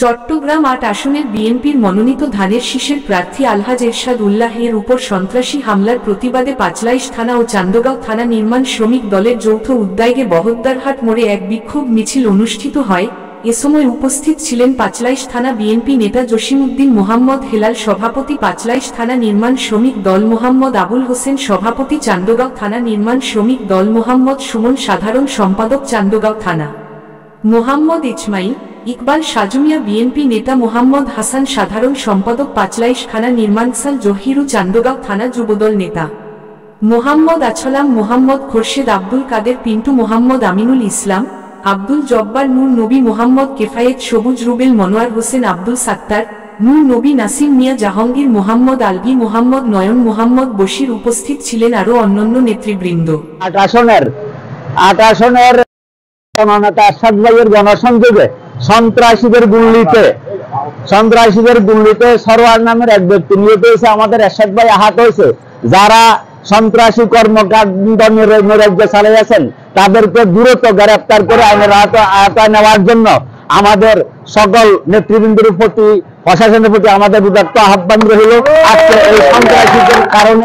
চট্টগ্রাম ৮ আসনের বিএনপির মনোনীত ধানের শীষের প্রার্থী আলহাজ এরশাদ উল্লাহ এর উপর সন্ত্রাসী হামলার প্রতিবাদে পাঁচলাইশ থানা ও চান্দগাঁও থানা নির্মাণ শ্রমিক দলের যৌথ উদ্যোগে বহদ্দারহাট মোড়ে এক বিক্ষোভ মিছিল অনুষ্ঠিত হয়। এ সময় উপস্থিত ছিলেন পাঁচলাইশ থানা বিএনপি নেতা জসিমউদ্দিন মোহাম্মদ হেলাল, সভাপতি পাঁচলাইশ থানা নির্মাণ শ্রমিক দল মোহাম্মদ আবুল হোসেন, সভাপতি চান্দগাঁও থানা নির্মাণ শ্রমিক দল মোহাম্মদ সুমন, সাধারণ সম্পাদক চান্দগাঁও থানা মোহাম্মদ ইসমাইল ইকবাল, সাজুমিয়া বিএনপি নেতা মোহাম্মদ হাসান, সাধারণ সম্পাদক পাঁচলাইশ থানা নির্মাণসাল জহিরু, চান্দগাঁও থানা যুবদল নেতা মোহাম্মদ আছলাম, মোহাম্মদ খোরশেদ, আব্দুল কাদের পিন্টু, মোহাম্মদ আমিনুল ইসলাম, আব্দুল জব্বার, নূর নবী, মোহাম্মদ কেফায়েত, সবুজ, রুবেল, মনোয়ার হোসেন, আব্দুল সাত্তার, নূর নবী, নাসিম মিয়া, জাহাঙ্গীর, মোহাম্মদ আলভি, মোহাম্মদ নয়ন, মোহাম্মদ বশির। উপস্থিত ছিলেন আরো অন্যান্য নেতৃবৃন্দ। ৮ আসনের এরশাদ ভাইয়ের গণসংযোগে সন্ত্রাসীদের গুল্লিতে সরোয়ার নামের এক ব্যক্তি নিহত হয়েছে। আমাদের এরশাদ ভাই আহত হয়েছে। যারা সন্ত্রাসী কর্মকাণ্ড নৈরাজ্য চালিয়েছেন তাদেরকে দ্রুত গ্রেফতার করে আইনের আওতায় নেওয়ার জন্য আমাদের সকল নেতৃবৃন্দের প্রতি, প্রশাসনের প্রতি আমাদের উদাত্ত আহ্বান রইল। আজকে এই সন্ত্রাসীদের কারণে